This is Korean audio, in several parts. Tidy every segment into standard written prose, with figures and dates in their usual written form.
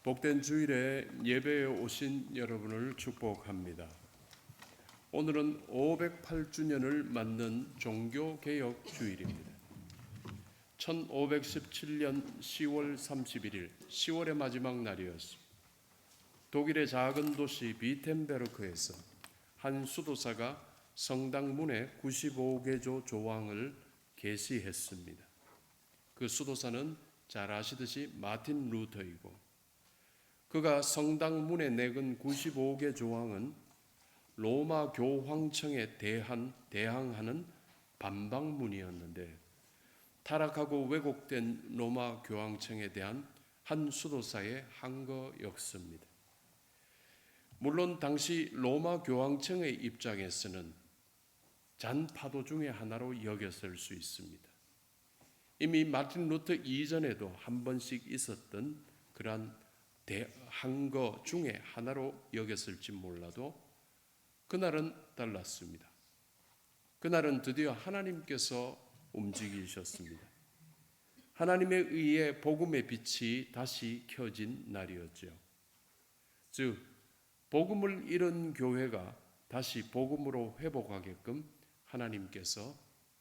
복된 주일에 예배에 오신 여러분을 축복합니다. 오늘은 508주년을 맞는 종교개혁 주일입니다. 1517년 10월 31일, 10월의 마지막 날이었습니다. 독일의 작은 도시 비텐베르크에서 한 수도사가 성당 문에 95개조 조항을 게시했습니다. 그 수도사는 잘 아시듯이 마틴 루터이고, 그가 성당 문에 내건 95개 조항은 로마 교황청에 대항하는 반박문이었는데, 타락하고 왜곡된 로마 교황청에 대한 한 수도사의 항거였습니다. 물론 당시 로마 교황청의 입장에서는 잔파도 중의 하나로 여겼을 수 있습니다. 이미 마틴 루터 이전에도 한 번씩 있었던 그러한 항거 중에 하나로 여겼을지 몰라도 그날은 달랐습니다. 그날은 드디어 하나님께서 움직이셨습니다. 하나님에 의해 복음의 빛이 다시 켜진 날이었죠. 즉, 복음을 잃은 교회가 다시 복음으로 회복하게끔 하나님께서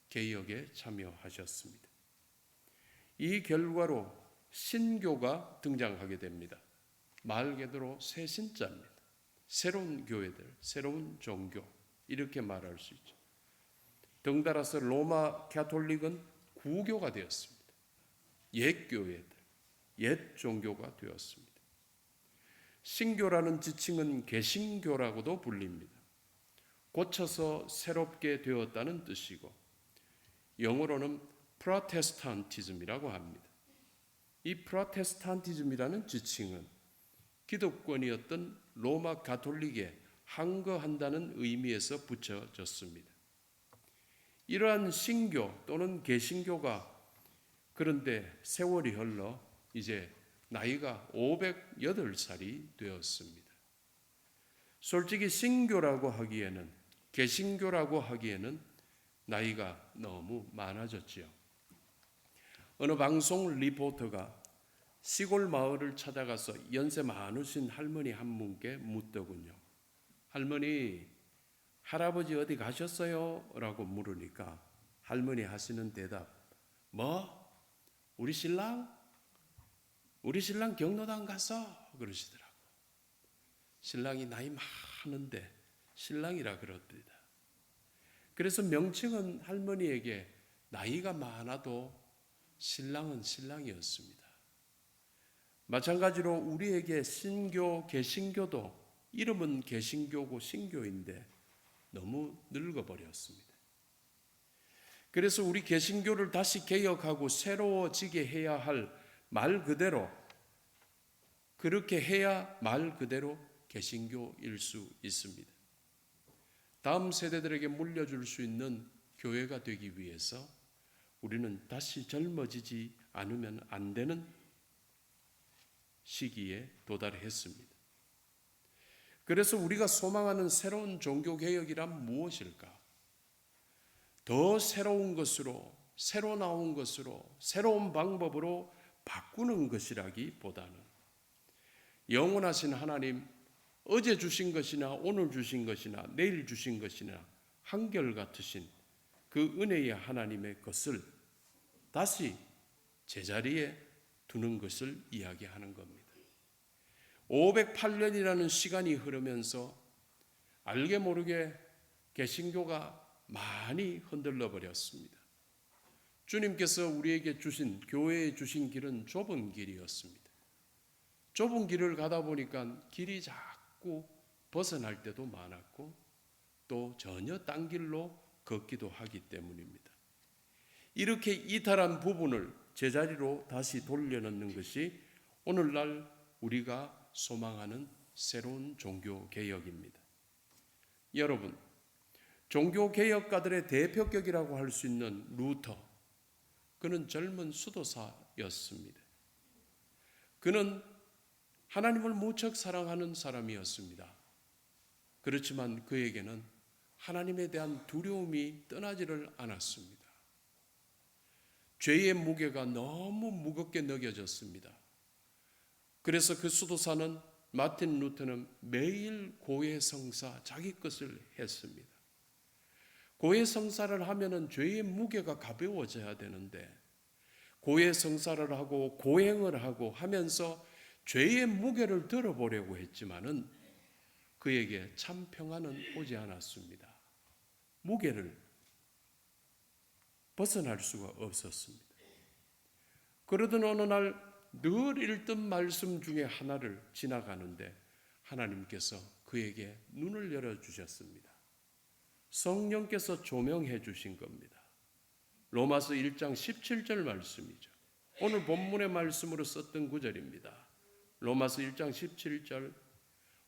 개혁에 참여하셨습니다. 이 결과로 신교가 등장하게 됩니다. 말 그대로 새 신자입니다. 새로운 교회들, 새로운 종교, 이렇게 말할 수 있죠. 덩달아서 로마 가톨릭은 구교가 되었습니다. 옛 교회들, 옛 종교가 되었습니다. 신교라는 지칭은 개신교라고도 불립니다. 고쳐서 새롭게 되었다는 뜻이고, 영어로는 프로테스탄티즘이라고 합니다. 이 프로테스탄티즘이라는 지칭은 기독권이었던 로마 가톨릭에 항거한다는 의미에서 붙여졌습니다. 이러한 신교 또는 개신교가 그런데 세월이 흘러 이제 나이가 508살이 되었습니다. 솔직히 신교라고 하기에는, 개신교라고 하기에는 나이가 너무 많아졌지요. 어느 방송 리포터가 시골 마을을 찾아가서 연세 많으신 할머니 한 분께 묻더군요. 할머니, 할아버지 어디 가셨어요? 라고 물으니까 할머니 하시는 대답, 우리 신랑 경로당 갔어? 그러시더라고. 신랑이 나이 많은데 신랑이라 그럽니다. 그래서 명칭은 할머니에게 나이가 많아도 신랑은 신랑이었습니다. 마찬가지로 우리에게 신교, 개신교도 이름은 개신교고 신교인데 너무 늙어버렸습니다. 그래서 우리 개신교를 다시 개혁하고 새로워지게 해야 할 말 그대로, 그렇게 해야 말 그대로 개신교일 수 있습니다. 다음 세대들에게 물려줄 수 있는 교회가 되기 위해서 우리는 다시 젊어지지 않으면 안 되는 시기에 도달했습니다. 그래서 우리가 소망하는 새로운 종교개혁이란 무엇일까? 더 새로운 것으로, 새로 나온 것으로, 새로운 방법으로 바꾸는 것이라기보다는 영원하신 하나님, 어제 주신 것이나 오늘 주신 것이나 내일 주신 것이나 한결같으신 그 은혜의 하나님의 것을 다시 제자리에 두는 것을 이야기하는 겁니다. 508년이라는 시간이 흐르면서 알게 모르게 개신교가 많이 흔들려 버렸습니다. 주님께서 우리에게 주신, 교회에 주신 길은 좁은 길이었습니다. 좁은 길을 가다 보니까 길이 자꾸 벗어날 때도 많았고 또 전혀 딴 길로 걷기도 하기 때문입니다. 이렇게 이탈한 부분을 제자리로 다시 돌려놓는 것이 오늘날 우리가 소망하는 새로운 종교개혁입니다. 여러분, 종교개혁가들의 대표격이라고 할 수 있는 루터, 그는 젊은 수도사였습니다. 그는 하나님을 무척 사랑하는 사람이었습니다. 그렇지만 그에게는 하나님에 대한 두려움이 떠나지를 않았습니다. 죄의 무게가 너무 무겁게 느껴졌습니다. 그래서 그 수도사는 마틴 루터는 매일 고해성사 자기 것을 했습니다. 고해성사를 하면은 죄의 무게가 가벼워져야 되는데 고해성사를 하고 고행을 하고 하면서 죄의 무게를 들어보려고 했지만은 그에게 참 평안은 오지 않았습니다. 무게를 벗어날 수가 없었습니다. 그러던 어느 날 늘 읽던 말씀 중에 하나를 지나가는데 하나님께서 그에게 눈을 열어주셨습니다. 성령께서 조명해 주신 겁니다. 로마서 1장 17절 말씀이죠. 오늘 본문의 말씀으로 썼던 구절입니다. 로마서 1장 17절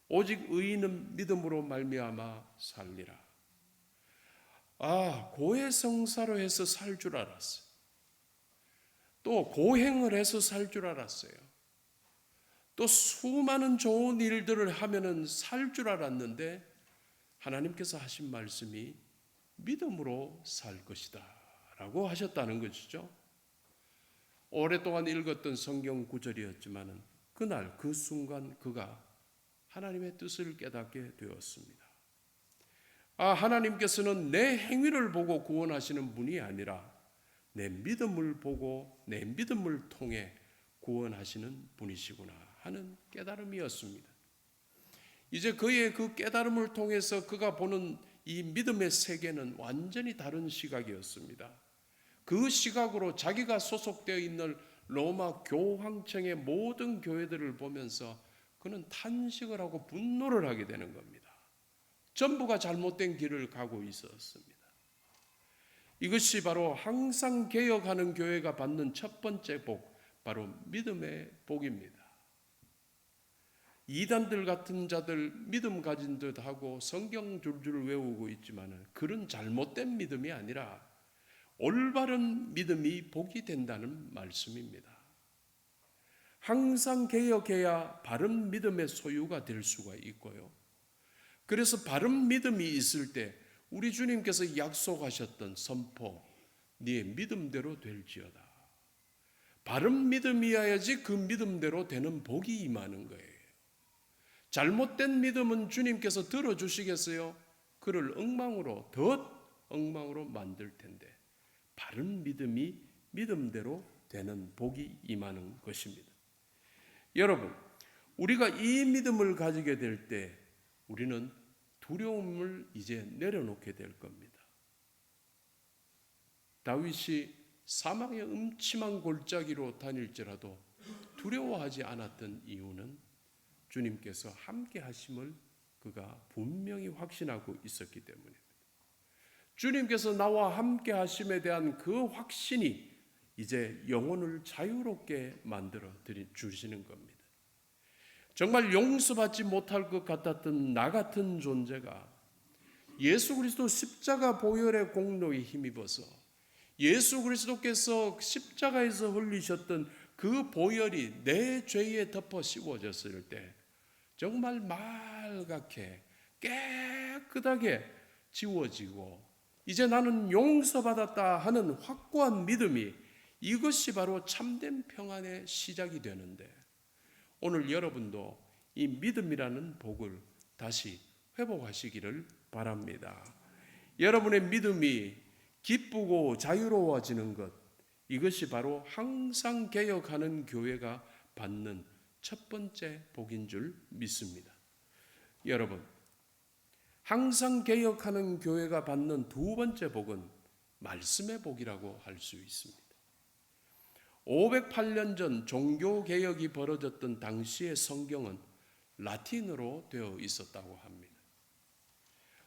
오직 의인은 믿음으로 말미암아 살리라. 고해성사로 해서 살 줄 알았어요. 또 고행을 해서 살 줄 알았어요. 또 수많은 좋은 일들을 하면은 살 줄 알았는데 하나님께서 하신 말씀이 믿음으로 살 것이다 라고 하셨다는 것이죠. 오랫동안 읽었던 성경 구절이었지만은 그날 그 순간 그가 하나님의 뜻을 깨닫게 되었습니다. 하나님께서는 내 행위를 보고 구원하시는 분이 아니라 내 믿음을 보고 내 믿음을 통해 구원하시는 분이시구나 하는 깨달음이었습니다. 이제 그의 그 깨달음을 통해서 그가 보는 이 믿음의 세계는 완전히 다른 시각이었습니다. 그 시각으로 자기가 소속되어 있는 로마 교황청의 모든 교회들을 보면서 그는 탄식을 하고 분노를 하게 되는 겁니다. 전부가 잘못된 길을 가고 있었습니다. 이것이 바로 항상 개혁하는 교회가 받는 첫 번째 복, 바로 믿음의 복입니다. 이단들 같은 자들 믿음 가진 듯하고 성경 줄줄 외우고 있지만 그런 잘못된 믿음이 아니라 올바른 믿음이 복이 된다는 말씀입니다. 항상 개혁해야 바른 믿음의 소유가 될 수가 있고요. 그래서 바른 믿음이 있을 때 우리 주님께서 약속하셨던 선포, 네 믿음대로 될지어다. 바른 믿음이어야지 그 믿음대로 되는 복이 임하는 거예요. 잘못된 믿음은 주님께서 들어주시겠어요? 그를 엉망으로 만들 텐데 바른 믿음이 믿음대로 되는 복이 임하는 것입니다. 여러분, 우리가 이 믿음을 가지게 될 때 우리는 두려움을 이제 내려놓게 될 겁니다. 다윗이 사망의 음침한 골짜기로 다닐지라도 두려워하지 않았던 이유는 주님께서 함께 하심을 그가 분명히 확신하고 있었기 때문입니다. 주님께서 나와 함께 하심에 대한 그 확신이 이제 영혼을 자유롭게 만들어 주시는 겁니다. 정말 용서받지 못할 것 같았던 나 같은 존재가 예수 그리스도 십자가 보혈의 공로에 힘입어서 예수 그리스도께서 십자가에서 흘리셨던 그 보혈이 내 죄에 덮어 씌워졌을 때 정말 맑게 깨끗하게 지워지고 이제 나는 용서받았다 하는 확고한 믿음이 이것이 바로 참된 평안의 시작이 되는데 오늘 여러분도 이 믿음이라는 복을 다시 회복하시기를 바랍니다. 여러분의 믿음이 기쁘고 자유로워지는 것, 이것이 바로 항상 개혁하는 교회가 받는 첫 번째 복인 줄 믿습니다. 여러분, 항상 개혁하는 교회가 받는 두 번째 복은 말씀의 복이라고 할 수 있습니다. 508년 전 종교개혁이 벌어졌던 당시의 성경은 라틴어로 되어 있었다고 합니다.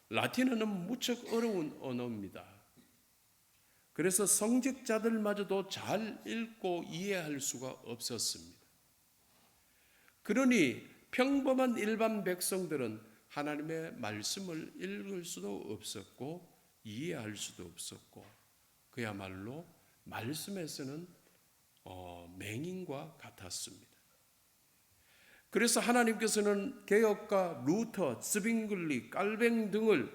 라틴어는 무척 어려운 언어입니다. 그래서 성직자들마저도 잘 읽고 이해할 수가 없었습니다. 그러니 평범한 일반 백성들은 하나님의 말씀을 읽을 수도 없었고 이해할 수도 없었고 그야말로 말씀에서는 맹인과 같았습니다. 그래서 하나님께서는 개혁가 루터, 스빙글리, 깔뱅 등을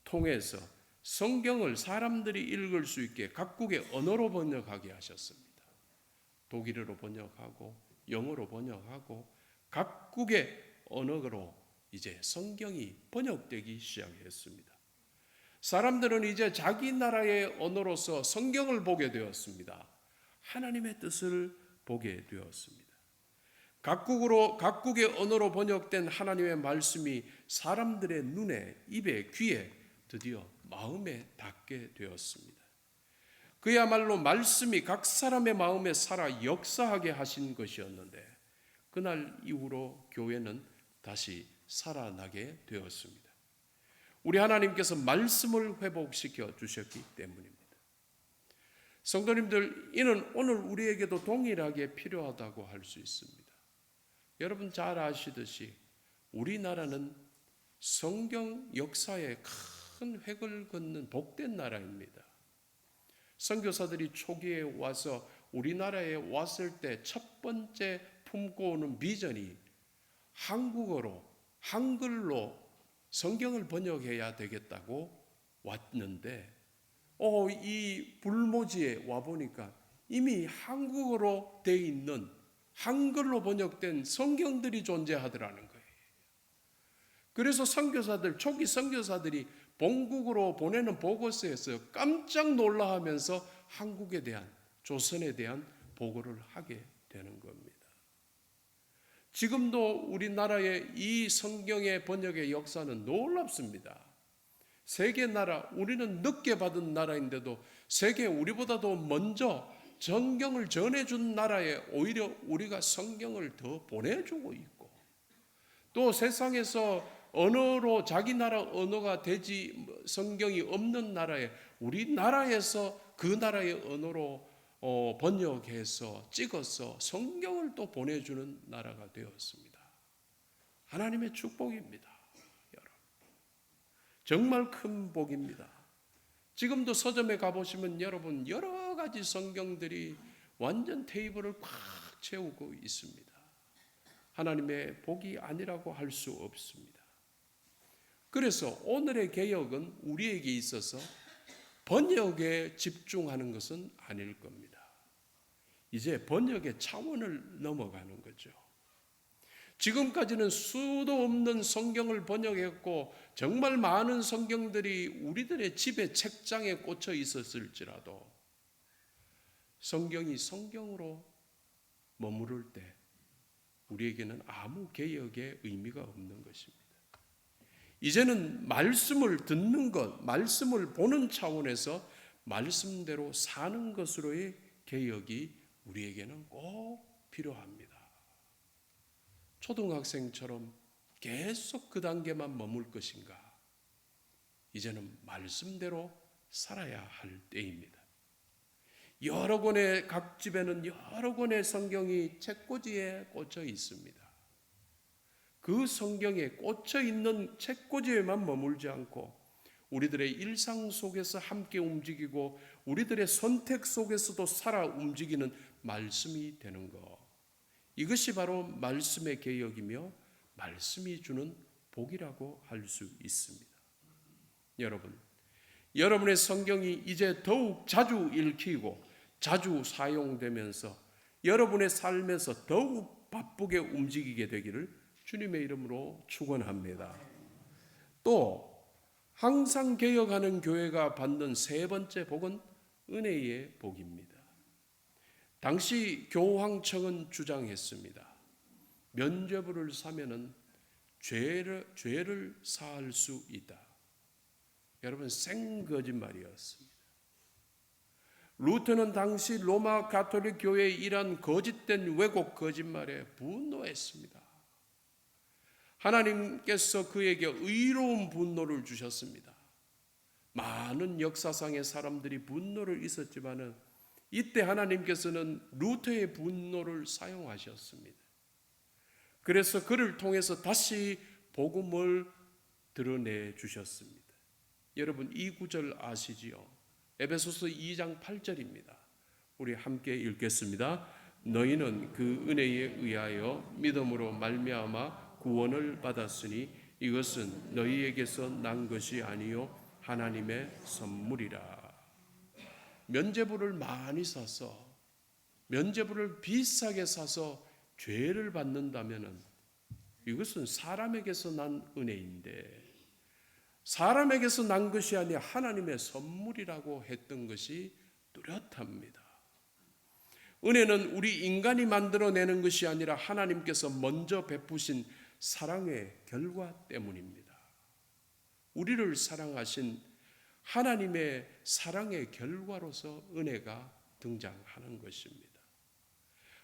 통해서 성경을 사람들이 읽을 수 있게 각국의 언어로 번역하게 하셨습니다. 독일어로 번역하고 영어로 번역하고 각국의 언어로 이제 성경이 번역되기 시작했습니다. 사람들은 이제 자기 나라의 언어로서 성경을 보게 되었습니다. 하나님의 뜻을 보게 되었습니다. 각국의 언어로 번역된 하나님의 말씀이 사람들의 눈에, 입에, 귀에, 드디어 마음에 닿게 되었습니다. 그야말로 말씀이 각 사람의 마음에 살아 역사하게 하신 것이었는데 그날 이후로 교회는 다시 살아나게 되었습니다. 우리 하나님께서 말씀을 회복시켜 주셨기 때문입니다. 성도님들, 이는 오늘 우리에게도 동일하게 필요하다고 할 수 있습니다. 여러분 잘 아시듯이 우리나라는 성경 역사에 큰 획을 긋는 복된 나라입니다. 선교사들이 초기에 와서 우리나라에 왔을 때 첫 번째 품고 오는 비전이 한글로 성경을 번역해야 되겠다고 왔는데 이 불모지에 와보니까 이미 한국어로 돼 있는 한글로 번역된 성경들이 존재하더라는 거예요. 그래서 초기 선교사들이 본국으로 보내는 보고서에서 깜짝 놀라하면서 한국에 대한, 조선에 대한 보고를 하게 되는 겁니다. 지금도 우리나라의 이 성경의 번역의 역사는 놀랍습니다. 세계 나라, 우리는 늦게 받은 나라인데도 세계 우리보다도 먼저 성경을 전해준 나라에 오히려 우리가 성경을 더 보내주고 있고, 또 세상에서 언어로 자기 나라 언어가 되지 성경이 없는 나라에 우리나라에서 그 나라의 언어로 번역해서 찍어서 성경을 또 보내주는 나라가 되었습니다. 하나님의 축복입니다. 여러분, 정말 큰 복입니다. 지금도 서점에 가보시면 여러분 여러 가지 성경들이 완전 테이블을 꽉 채우고 있습니다. 하나님의 복이 아니라고 할 수 없습니다. 그래서 오늘의 개혁은 우리에게 있어서 번역에 집중하는 것은 아닐 겁니다. 이제 번역의 차원을 넘어가는 거죠. 지금까지는 수도 없는 성경을 번역했고 정말 많은 성경들이 우리들의 집에 책장에 꽂혀 있었을지라도 성경이 성경으로 머무를 때 우리에게는 아무 개혁의 의미가 없는 것입니다. 이제는 말씀을 듣는 것, 말씀을 보는 차원에서 말씀대로 사는 것으로의 개혁이 우리에게는 꼭 필요합니다. 초등학생처럼 계속 그 단계만 머물 것인가? 이제는 말씀대로 살아야 할 때입니다. 여러 권의 각 집에는 여러 권의 성경이 책꽂이에 꽂혀 있습니다. 그 성경에 꽂혀 있는 책꽂이에만 머물지 않고 우리들의 일상 속에서 함께 움직이고 우리들의 선택 속에서도 살아 움직이는 말씀이 되는 것. 이것이 바로 말씀의 개혁이며 말씀이 주는 복이라고 할 수 있습니다. 여러분, 여러분의 성경이 이제 더욱 자주 읽히고 자주 사용되면서 여러분의 삶에서 더욱 바쁘게 움직이게 되기를 주님의 이름으로 축원합니다. 또 항상 개혁하는 교회가 받는 세 번째 복은 은혜의 복입니다. 당시 교황청은 주장했습니다. 면죄부를 사면은 죄를 사할 수 있다. 여러분, 생거짓말이었습니다. 루터는 당시 로마 가톨릭 교회의 이러한 거짓된 왜곡 거짓말에 분노했습니다. 하나님께서 그에게 의로운 분노를 주셨습니다. 많은 역사상의 사람들이 분노를 있었지만은 이때 하나님께서는 루터의 분노를 사용하셨습니다. 그래서 그를 통해서 다시 복음을 드러내 주셨습니다. 여러분, 이 구절 아시지요? 에베소서 2장 8절입니다. 우리 함께 읽겠습니다. 너희는 그 은혜에 의하여 믿음으로 말미암아 구원을 받았으니 이것은 너희에게서 난 것이 아니요 하나님의 선물이라. 면죄부를 많이 사서 면죄부를 비싸게 사서 죄를 받는다면은 이것은 사람에게서 난 은혜인데 사람에게서 난 것이 아니라 하나님의 선물이라고 했던 것이 뚜렷합니다. 은혜는 우리 인간이 만들어내는 것이 아니라 하나님께서 먼저 베푸신 사랑의 결과 때문입니다. 우리를 사랑하신 하나님의 사랑의 결과로서 은혜가 등장하는 것입니다.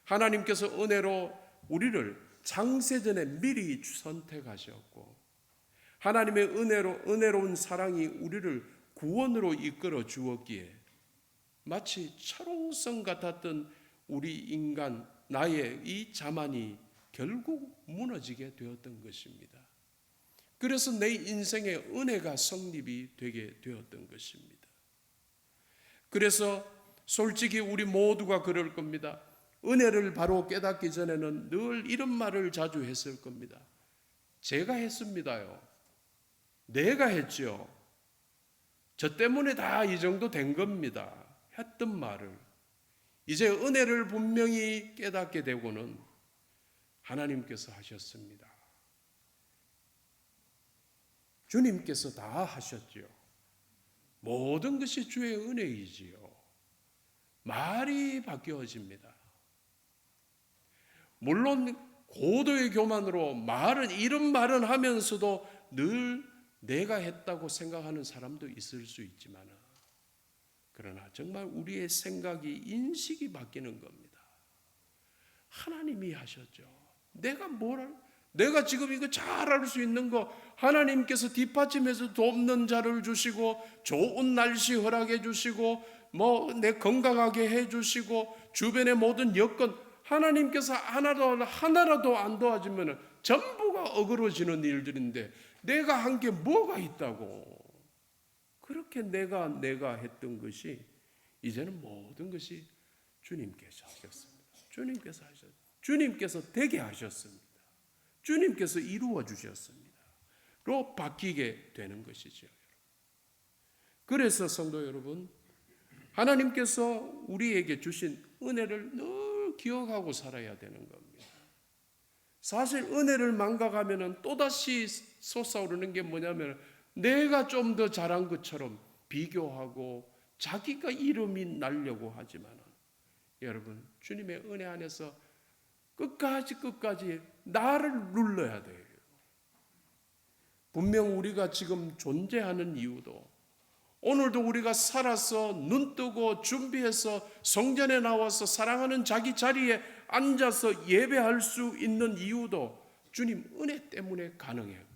하나님께서 은혜로 우리를 창세전에 미리 선택하셨고 하나님의 은혜로운 사랑이 우리를 구원으로 이끌어 주었기에 마치 철옹성 같았던 우리 인간 나의 이 자만이 결국 무너지게 되었던 것입니다. 그래서 내 인생에 은혜가 성립이 되게 되었던 것입니다. 그래서 솔직히 우리 모두가 그럴 겁니다. 은혜를 바로 깨닫기 전에는 늘 이런 말을 자주 했을 겁니다. 제가 했습니다요. 내가 했죠. 저 때문에 다 이 정도 된 겁니다. 했던 말을 이제 은혜를 분명히 깨닫게 되고는 하나님께서 하셨습니다. 주님께서 다 하셨죠. 모든 것이 주의 은혜이지요. 말이 바뀌어집니다. 물론 고도의 교만으로 이런 말은 하면서도 늘 내가 했다고 생각하는 사람도 있을 수 있지만 그러나 정말 우리의 생각이 인식이 바뀌는 겁니다. 하나님이 하셨죠. 내가 지금 이거 잘 알 수 있는 거 하나님께서 뒷받침해서 돕는 자를 주시고 좋은 날씨 허락해 주시고 내 건강하게 해 주시고 주변의 모든 여건 하나님께서 하나라도 안 도와주면 전부가 어그러지는 일들인데 내가 한 게 뭐가 있다고 그렇게 내가 했던 것이 이제는 모든 것이 주님께서 하셨습니다. 주님께서 되게 하셨습니다. 주님께서 이루어 주셨습니다. 로 바뀌게 되는 것이죠. 그래서 성도 여러분, 하나님께서 우리에게 주신 은혜를 늘 기억하고 살아야 되는 겁니다. 사실 은혜를 망각하면 또다시 솟아오르는 게 뭐냐면 내가 좀 더 잘한 것처럼 비교하고 자기가 이름이 나려고 하지만 여러분 주님의 은혜 안에서 끝까지 나를 눌러야 돼요. 분명 우리가 지금 존재하는 이유도 오늘도 우리가 살아서 눈 뜨고 준비해서 성전에 나와서 사랑하는 자기 자리에 앉아서 예배할 수 있는 이유도 주님 은혜 때문에 가능했고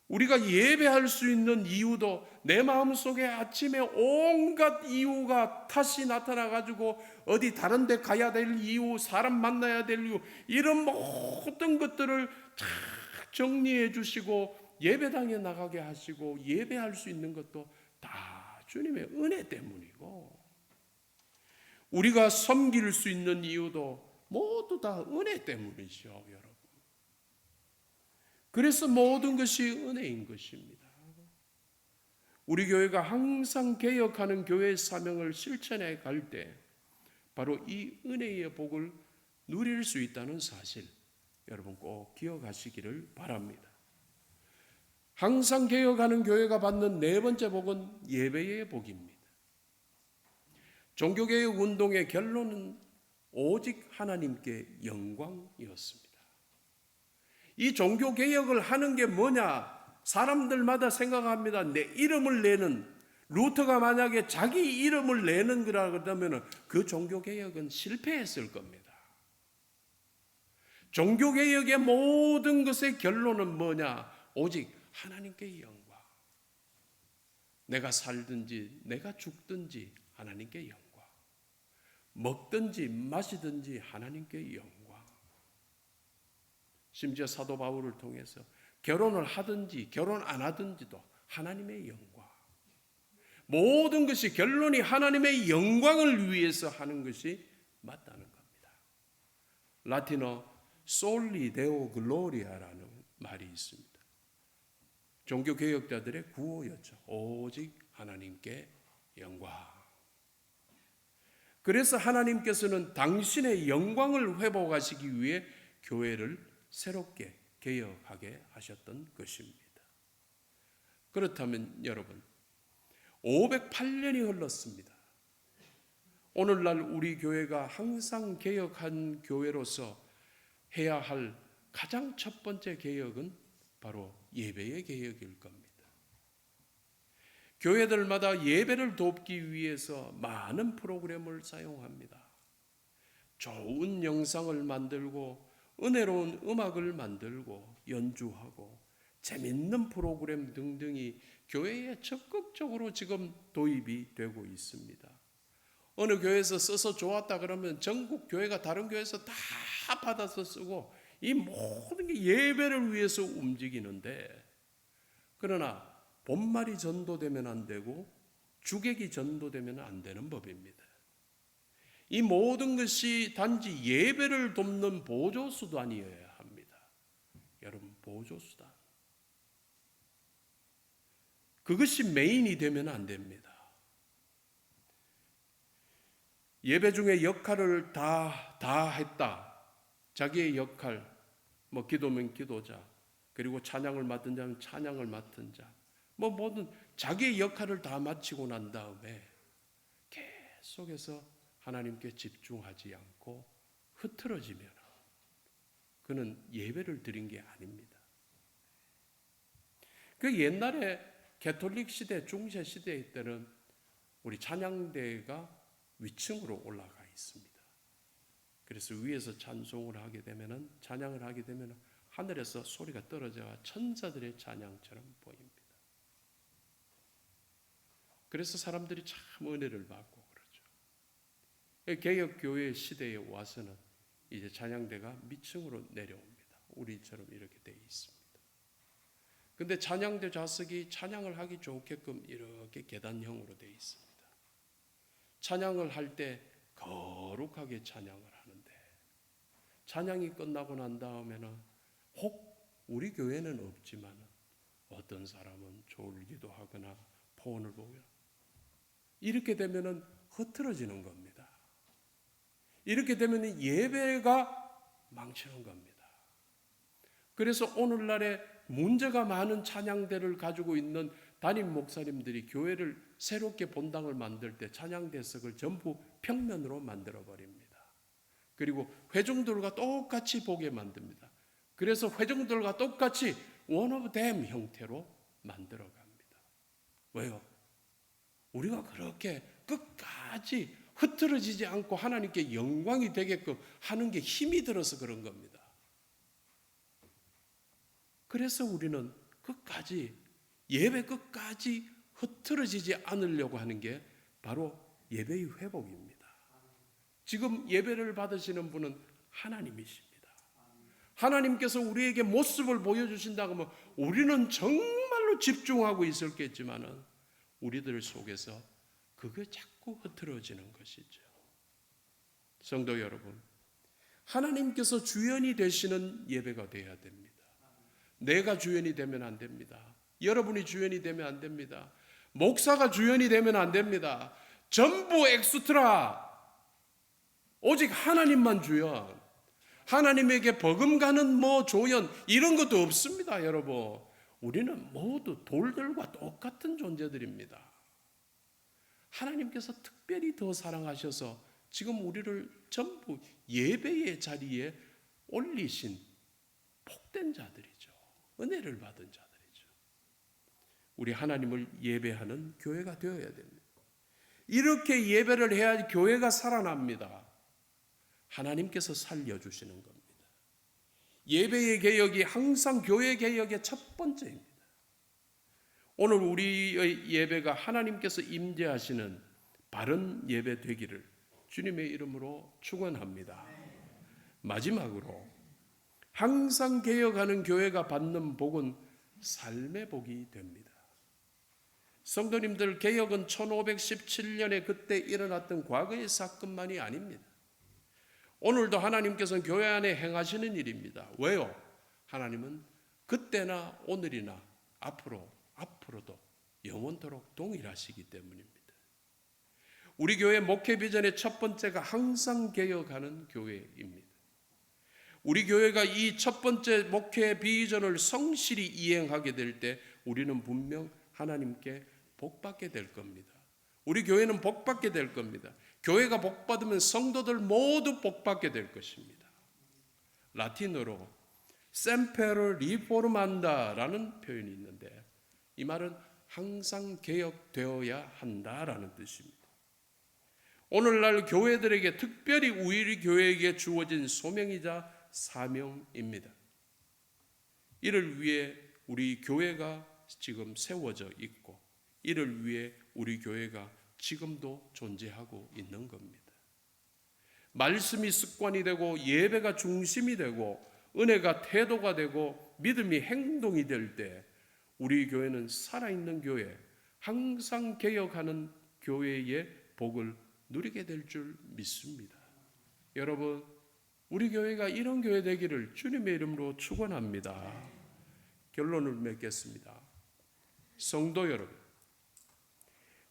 우리가 예배할 수 있는 이유도 내 마음속에 아침에 온갖 이유가 다시 나타나가지고 어디 다른 데 가야 될 이유, 사람 만나야 될 이유 이런 모든 것들을 잘 정리해 주시고 예배당에 나가게 하시고 예배할 수 있는 것도 다 주님의 은혜 때문이고 우리가 섬길 수 있는 이유도 모두 다 은혜 때문이죠, 여러분. 그래서 모든 것이 은혜인 것입니다. 우리 교회가 항상 개혁하는 교회의 사명을 실천해 갈 때 바로 이 은혜의 복을 누릴 수 있다는 사실 여러분 꼭 기억하시기를 바랍니다. 항상 개혁하는 교회가 받는 네 번째 복은 예배의 복입니다. 종교개혁 운동의 결론은 오직 하나님께 영광이었습니다. 이 종교개혁을 하는 게 뭐냐? 사람들마다 생각합니다. 내 이름을 내는 루터가 만약에 자기 이름을 내는 거라 그러면 그 종교개혁은 실패했을 겁니다. 종교개혁의 모든 것의 결론은 뭐냐? 오직 하나님께 영광. 내가 살든지 내가 죽든지 하나님께 영광. 먹든지 마시든지 하나님께 영광. 심지어 사도 바울을 통해서 결혼을 하든지 결혼 안 하든지도 하나님의 영광. 모든 것이 결론이 하나님의 영광을 위해서 하는 것이 맞다는 겁니다. 라틴어 솔리 데오 글로리아라는 말이 있습니다. 종교개혁자들의 구호였죠. 오직 하나님께 영광. 그래서 하나님께서는 당신의 영광을 회복하시기 위해 교회를 새롭게 개혁하게 하셨던 것입니다. 그렇다면 여러분, 508년이 흘렀습니다. 오늘날 우리 교회가 항상 개혁한 교회로서 해야 할 가장 첫 번째 개혁은 바로 예배의 개혁일 겁니다. 교회들마다 예배를 돕기 위해서 많은 프로그램을 사용합니다. 좋은 영상을 만들고 은혜로운 음악을 만들고 연주하고 재밌는 프로그램 등등이 교회에 적극적으로 지금 도입이 되고 있습니다. 어느 교회에서 써서 좋았다 그러면 전국 교회가 다른 교회에서 다 받아서 쓰고 이 모든 게 예배를 위해서 움직이는데, 그러나 본말이 전도되면 안 되고 주객이 전도되면 안 되는 법입니다. 이 모든 것이 단지 예배를 돕는 보조수단이어야 합니다. 여러분, 보조수단. 그것이 메인이 되면 안 됩니다. 예배 중에 역할을 다 했다. 자기의 역할, 기도면 기도자, 그리고 찬양을 맡은 자는 찬양을 맡은 자, 모든 자기의 역할을 다 마치고 난 다음에 계속해서 하나님께 집중하지 않고 흐트러지면 그는 예배를 드린 게 아닙니다. 그 옛날에 개톨릭 시대, 중세 시대 때는 우리 찬양대가 위층으로 올라가 있습니다. 그래서 위에서 찬송을 하게 되면은, 찬양을 하게 되면은 하늘에서 소리가 떨어져 천사들의 찬양처럼 보입니다. 그래서 사람들이 참 은혜를 받고 그러죠. 개혁교회 시대에 와서는 이제 찬양대가 밑층으로 내려옵니다. 우리처럼 이렇게 돼 있습니다. 근데 찬양대 좌석이 찬양을 하기 좋게끔 이렇게 계단형으로 돼 있습니다. 찬양을 할 때 거룩하게 찬양을 하는데, 찬양이 끝나고 난 다음에는 혹 우리 교회는 없지만 어떤 사람은 졸기도 하거나 폰을 보거나 이렇게 되면은 흐트러지는 겁니다. 이렇게 되면 예배가 망치는 겁니다. 그래서 오늘날에 문제가 많은 찬양대를 가지고 있는 담임 목사님들이 교회를 새롭게 본당을 만들 때 찬양대석을 전부 평면으로 만들어 버립니다. 그리고 회중들과 똑같이 보게 만듭니다. 그래서 회중들과 똑같이 one of them 형태로 만들어 갑니다. 왜요? 우리가 그렇게 끝까지 흐트러지지 않고 하나님께 영광이 되게끔 하는 게 힘이 들어서 그런 겁니다. 그래서 우리는 끝까지, 예배 끝까지 흐트러지지 않으려고 하는 게 바로 예배의 회복입니다. 지금 예배를 받으시는 분은 하나님이십니다. 하나님께서 우리에게 모습을 보여주신다고 하면 우리는 정말로 집중하고 있었겠지만은 우리들 속에서 그게 자꾸 흐트러지는 것이죠. 성도 여러분, 하나님께서 주연이 되시는 예배가 되어야 됩니다. 내가 주연이 되면 안 됩니다. 여러분이 주연이 되면 안 됩니다. 목사가 주연이 되면 안 됩니다. 전부 엑스트라. 오직 하나님만 주연. 하나님에게 버금가는 조연 이런 것도 없습니다, 여러분. 우리는 모두 돌들과 똑같은 존재들입니다. 하나님께서 특별히 더 사랑하셔서 지금 우리를 전부 예배의 자리에 올리신 복된 자들이죠. 은혜를 받은 자들이죠. 우리 하나님을 예배하는 교회가 되어야 됩니다. 이렇게 예배를 해야 교회가 살아납니다. 하나님께서 살려주시는 겁니다. 예배의 개혁이 항상 교회 개혁의 첫 번째입니다. 오늘 우리의 예배가 하나님께서 임재하시는 바른 예배 되기를 주님의 이름으로 축원합니다. 마지막으로 항상 개혁하는 교회가 받는 복은 삶의 복이 됩니다. 성도님들, 개혁은 1517년에 그때 일어났던 과거의 사건만이 아닙니다. 오늘도 하나님께서는 교회 안에 행하시는 일입니다. 왜요? 하나님은 그때나 오늘이나 앞으로도 영원토록 동일하시기 때문입니다. 우리 교회 목회 비전의 첫 번째가 항상 개혁하는 교회입니다. 우리 교회가 이 첫 번째 목회 비전을 성실히 이행하게 될 때 우리는 분명 하나님께 복받게 될 겁니다. 우리 교회는 복받게 될 겁니다. 교회가 복받으면 성도들 모두 복받게 될 것입니다. 라틴어로 semper reformanda라는 표현이 있는데 이 말은 항상 개혁되어야 한다라는 뜻입니다. 오늘날 교회들에게 특별히 우리 교회에게 주어진 소명이자 사명입니다. 이를 위해 우리 교회가 지금 세워져 있고 이를 위해 우리 교회가 지금도 존재하고 있는 겁니다. 말씀이 습관이 되고 예배가 중심이 되고 은혜가 태도가 되고 믿음이 행동이 될 때 우리 교회는 살아있는 교회, 항상 개혁하는 교회의 복을 누리게 될 줄 믿습니다. 여러분, 우리 교회가 이런 교회 되기를 주님의 이름으로 축원합니다. 결론을 맺겠습니다. 성도 여러분,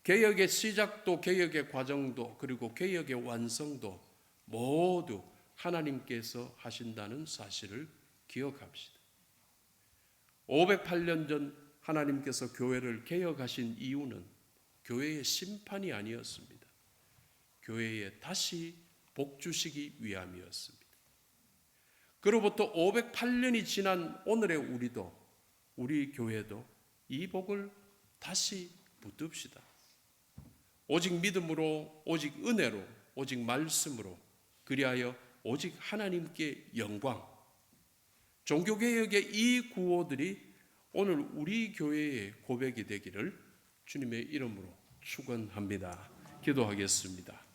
개혁의 시작도 개혁의 과정도 그리고 개혁의 완성도 모두 하나님께서 하신다는 사실을 기억합시다. 508년 전 하나님께서 교회를 개혁하신 이유는 교회의 심판이 아니었습니다. 교회에 다시 복 주시기 위함이었습니다. 그로부터 508년이 지난 오늘의 우리 교회도 이 복을 다시 붙듭시다. 오직 믿음으로, 오직 은혜로, 오직 말씀으로, 그리하여 오직 하나님께 영광. 종교개혁의 이 구호들이 오늘 우리 교회의 고백이 되기를 주님의 이름으로 축원합니다. 기도하겠습니다.